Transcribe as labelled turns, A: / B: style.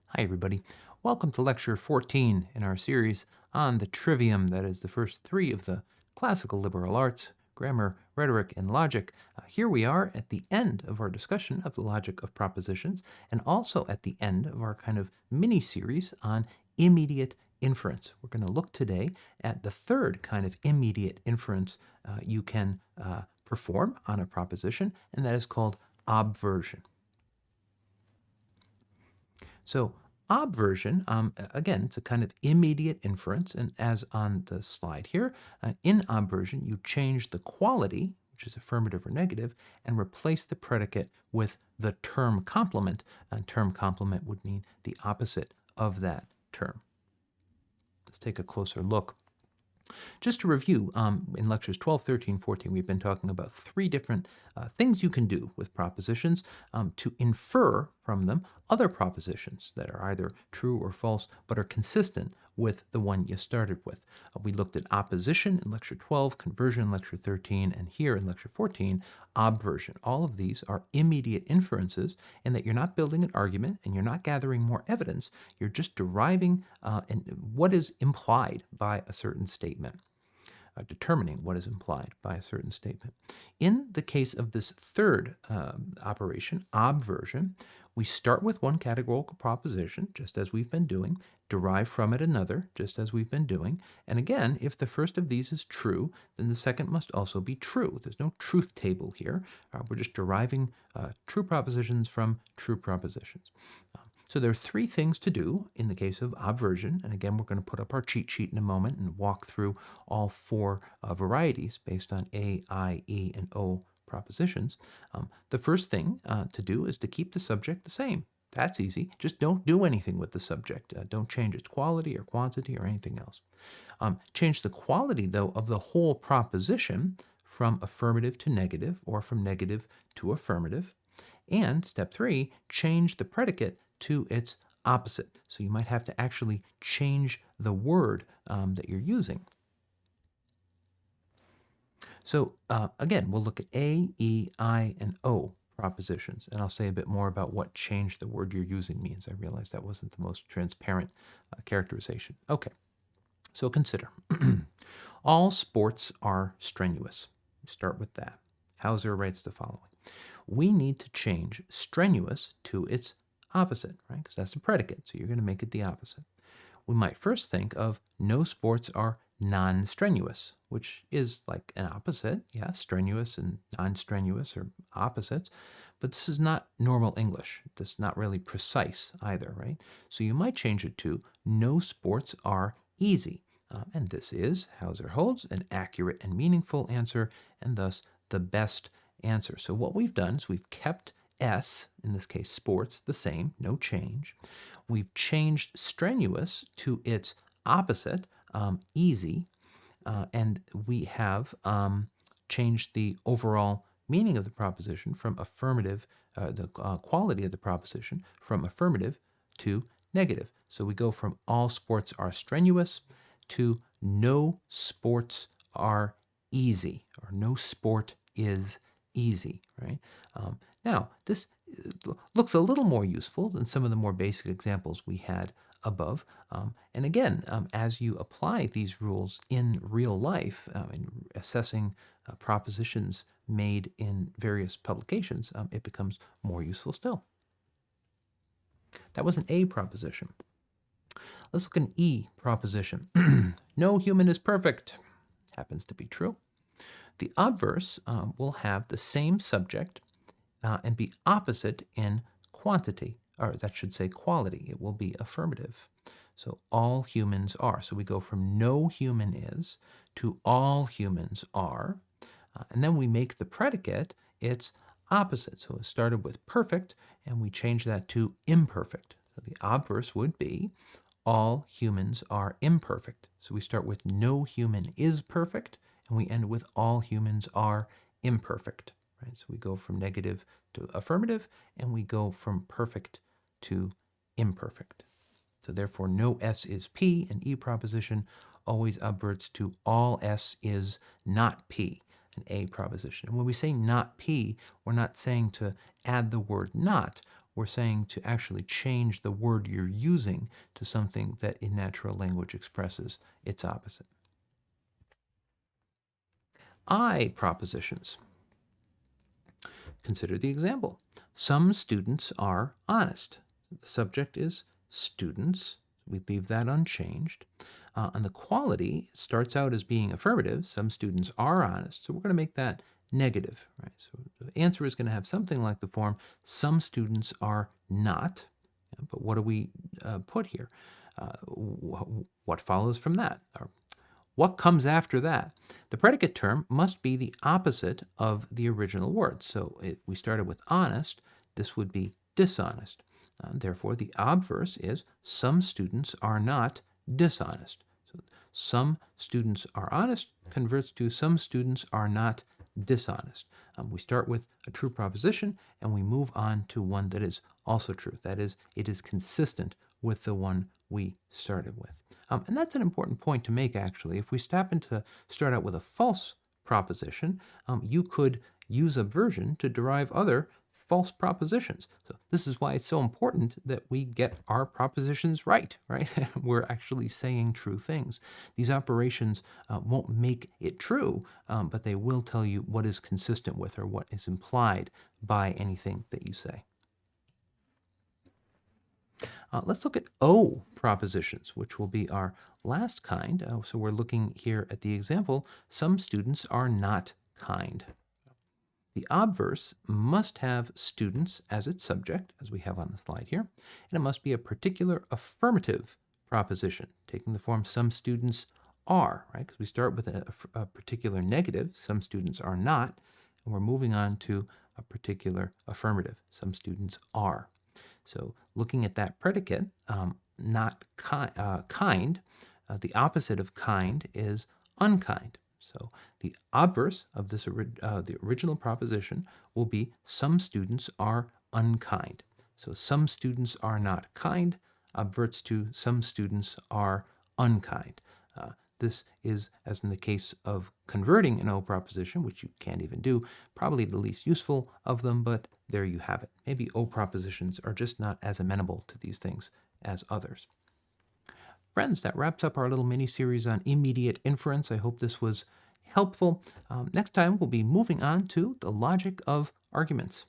A: Hi, everybody. Welcome to Lecture 14 in our series on the Trivium, that is the first three of the classical liberal arts, grammar, rhetoric, and logic. Here we are at the end of our discussion of the logic of propositions, and also at the end of our kind of mini-series on immediate inference. We're going to look today at the third kind of immediate inference you can perform on a proposition, and that is called obversion. So obversion, again, it's a kind of immediate inference, and as on the slide here, in obversion, you change the quality, which is affirmative or negative, and replace the predicate with the term complement, and term complement would mean the opposite of that term. Let's take a closer look. Just to review, in lectures 12, 13, 14, we've been talking about three different things you can do with propositions to infer from them other propositions that are either true or false, but are consistent with the one you started with. We looked at opposition in lecture 12, conversion in lecture 13, and here in lecture 14, obversion. All of these are immediate inferences in that you're not building an argument and you're not gathering more evidence. You're just deriving what is implied by a certain statement. Determining what is implied by a certain statement. In the case of this third operation, obversion, we start with one categorical proposition, just as we've been doing, derive from it another, just as we've been doing, and again, if the first of these is true, then the second must also be true. There's no truth table here. We're just deriving true propositions from true propositions. So there are three things to do in the case of obversion, and again, we're going to put up our cheat sheet in a moment and walk through all four varieties based on A, I, E, and O propositions. The first thing to do is to keep the subject the same. That's easy. Just don't do anything with the subject. Don't change its quality or quantity or anything else. Change the quality, though, of the whole proposition from affirmative to negative or from negative to affirmative. And step three, change the predicate to its opposite. So you might have to actually change the word that you're using. So again, we'll look at A, E, I, and O propositions, and I'll say a bit more about what change the word you're using means. I realize that wasn't the most transparent characterization. Okay, so consider. All sports are strenuous. Start with that. Hauser writes the following. We need to change strenuous to its opposite, right? Because that's the predicate, so you're going to make it the opposite. We might first think of no sports are non-strenuous, which is like an opposite. Yeah, strenuous and non-strenuous are opposites, but this is not normal English. This is not really precise either, right? So you might change it to no sports are easy. And this is, Hauser holds, an accurate and meaningful answer, and thus the best answer. So what we've done is we've kept S, in this case sports, the same, no change. We've changed strenuous to its opposite, easy, and we have changed the overall meaning of the proposition from affirmative, the quality of the proposition from affirmative to negative. So we go from all sports are strenuous to no sports are easy, or no sport is easy, right? Now, this looks a little more useful than some of the more basic examples we had above. And again, as you apply these rules in real life, in assessing propositions made in various publications, it becomes more useful still. That was an A proposition. Let's look at an E proposition. No human is perfect. Happens to be true. The obverse will have the same subject and be opposite in quantity, or that should say quality. It will be affirmative. So all humans are. So we go from no human is to all humans are. And then we make the predicate its opposite. So it started with perfect, and we change that to imperfect. So the obverse would be all humans are imperfect. So we start with no human is perfect, and we end with all humans are imperfect. Right? So we go from negative to affirmative, and we go from perfect to imperfect. So therefore, no S is P, an E proposition always obverts to all S is not P, an A proposition. And when we say not P, we're not saying to add the word not. we're saying to actually change the word you're using to something that in natural language expresses its opposite. I propositions. Consider the example. Some students are honest. The subject is students. We leave that unchanged. And the quality starts out as being affirmative. Some students are honest. So we're going to make that negative, right? So the answer is going to have something like the form, some students are not. But what do we put here? What follows from that? Or what comes after that? The predicate term must be the opposite of the original word. So if we started with honest, this would be dishonest. Therefore, the obverse is some students are not dishonest. So some students are honest converts to some students are not dishonest. We start with a true proposition and we move on to one that is also true. That is, it is consistent with the one we started with. And that's an important point to make, actually. If we happen to start out with a false proposition, you could use obversion to derive other false propositions. So this is why it's so important that we get our propositions right? We're actually saying true things. These operations won't make it true, but they will tell you what is consistent with or what is implied by anything that you say. Let's look at O propositions, which will be our last kind. So we're looking here at the example, some students are not kind. The obverse must have students as its subject, as we have on the slide here, and it must be a particular affirmative proposition, taking the form some students are, right? Because we start with a particular negative, some students are not, and we're moving on to a particular affirmative, some students are. So looking at that predicate, not kind, the opposite of kind is unkind. So the obverse of this the original proposition will be some students are unkind. So some students are not kind obverts to some students are unkind. This is, as in the case of converting an O proposition, which you can't even do, probably the least useful of them, but there you have it. Maybe O propositions are just not as amenable to these things as others. Friends, that wraps up our little mini-series on immediate inference. I hope this was helpful. Next time, we'll be moving on to the logic of arguments.